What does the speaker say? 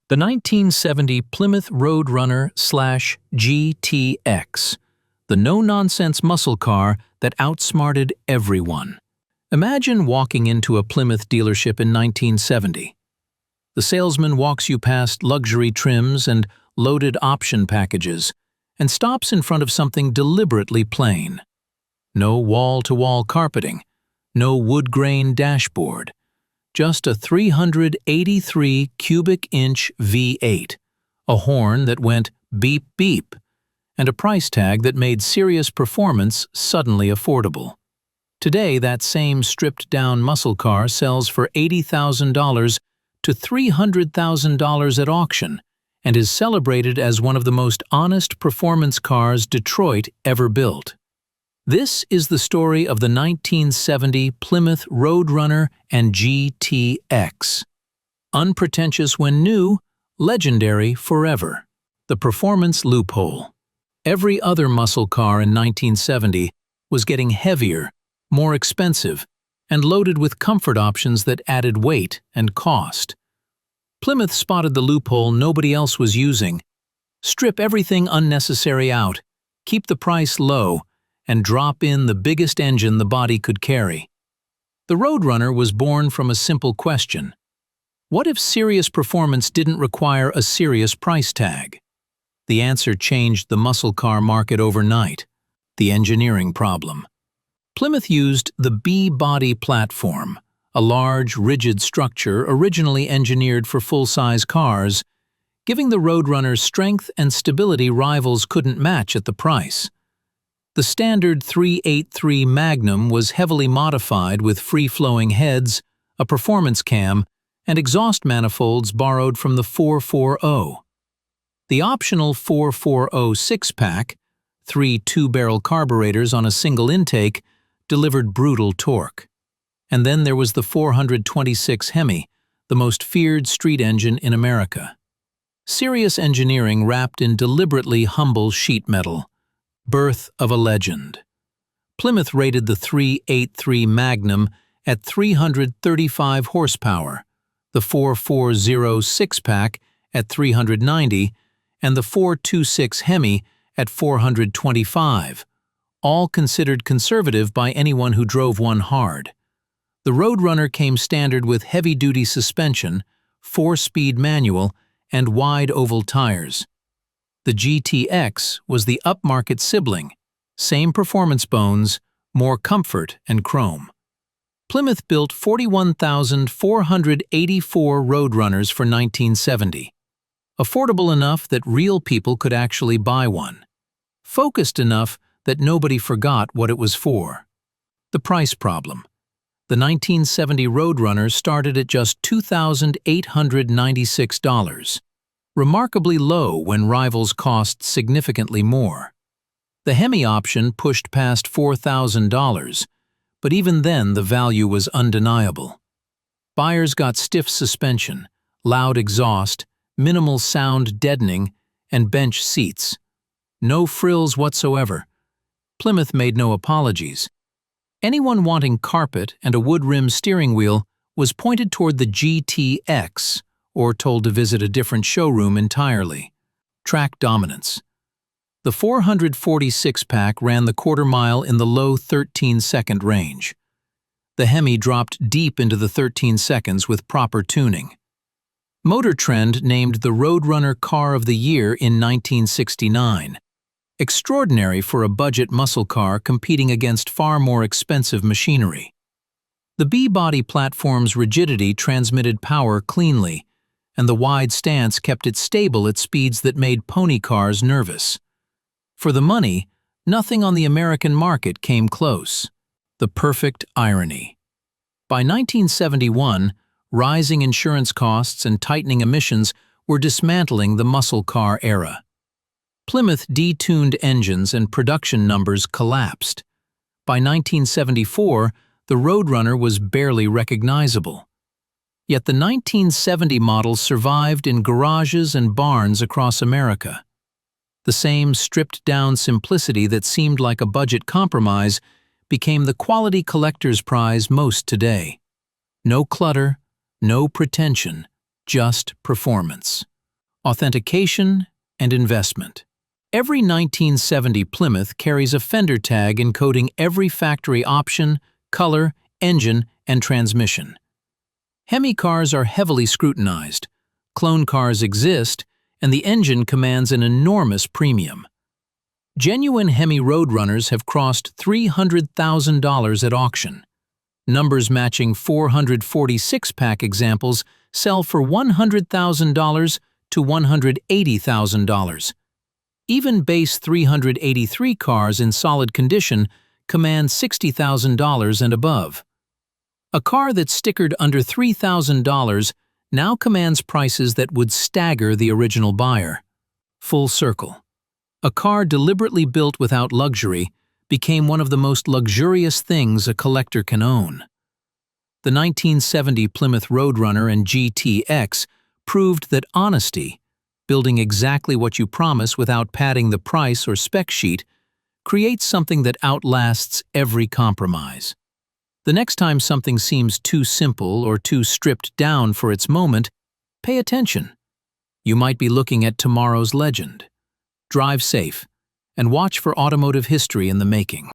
The 1970 Plymouth Road Runner /GTX, the no-nonsense muscle car that outsmarted everyone. Imagine walking into a Plymouth dealership in 1970. The salesman walks you past luxury trims and loaded option packages and stops in front of something deliberately plain. No wall-to-wall carpeting, no wood-grain dashboard, just a 383 cubic inch V8, a horn that went beep beep, and a price tag that made serious performance suddenly affordable. Today, that same stripped-down muscle car sells for $80,000 to $300,000 at auction and is celebrated as one of the most honest performance cars Detroit ever built. This is the story of the 1970 Plymouth Road Runner and GTX. Unpretentious when new, legendary forever. The performance loophole. Every other muscle car in 1970 was getting heavier, more expensive, and loaded with comfort options that added weight and cost. Plymouth spotted the loophole nobody else was using. Strip everything unnecessary out, keep the price low, and drop in the biggest engine the body could carry. The Road Runner was born from a simple question. What if serious performance didn't require a serious price tag? The answer changed the muscle car market overnight: the engineering problem. Plymouth used the B-body platform, a large, rigid structure originally engineered for full-size cars, giving the Road Runner strength and stability rivals couldn't match at the price. The standard 383 Magnum was heavily modified with free-flowing heads, a performance cam, and exhaust manifolds borrowed from the 440. The optional 440 six-pack, 3 two-barrel carburetors on a single intake, delivered brutal torque. And then there was the 426 Hemi, the most feared street engine in America. Serious engineering wrapped in deliberately humble sheet metal. Birth of a legend. Plymouth rated the 383 Magnum at 335 horsepower, the 440 six-pack at 390, and the 426 Hemi at 425, all considered conservative by anyone who drove one hard. The Road Runner came standard with heavy-duty suspension, 4-speed manual, and wide oval tires. The GTX was the upmarket sibling, same performance bones, more comfort and chrome. Plymouth built 41,484 Road Runners for 1970. Affordable enough that real people could actually buy one. Focused enough that nobody forgot what it was for. The price problem. The 1970 Road Runner started at just $2,896. Remarkably low when rivals cost significantly more. The Hemi option pushed past $4,000, but even then the value was undeniable. Buyers got stiff suspension, loud exhaust, minimal sound deadening, and bench seats. No frills whatsoever. Plymouth made no apologies. Anyone wanting carpet and a wood-rim steering wheel was pointed toward the GTX, or told to visit a different showroom entirely. Track dominance. The 446-pack ran the quarter-mile in the low 13-second range. The Hemi dropped deep into the 13 seconds with proper tuning. Motor Trend named the Road Runner Car of the Year in 1969. Extraordinary for a budget muscle car competing against far more expensive machinery. The B-body platform's rigidity transmitted power cleanly, and the wide stance kept it stable at speeds that made pony cars nervous. For the money, nothing on the American market came close. The perfect irony. By 1971, rising insurance costs and tightening emissions were dismantling the muscle car era. Plymouth detuned engines and production numbers collapsed. By 1974, the Road Runner was barely recognizable. Yet the 1970 model survived in garages and barns across America. The same stripped-down simplicity that seemed like a budget compromise became the quality collector's prize most today. No clutter, no pretension, just performance. authentication, and investment. Every 1970 Plymouth carries a fender tag encoding every factory option, color, engine, and transmission. Hemi cars are heavily scrutinized. Clone cars exist, and the engine commands an enormous premium. Genuine Hemi Road Runners have crossed $300,000 at auction. Numbers matching 446-pack examples sell for $100,000 to $180,000. Even base 383 cars in solid condition command $60,000 and above. A car that's stickered under $3,000 now commands prices that would stagger the original buyer. Full circle. A car deliberately built without luxury became one of the most luxurious things a collector can own. The 1970 Plymouth Road Runner and GTX proved that honesty, building exactly what you promise without padding the price or spec sheet, creates something that outlasts every compromise. The next time something seems too simple or too stripped down for its moment, pay attention. You might be looking at tomorrow's legend. Drive safe, and watch for automotive history in the making.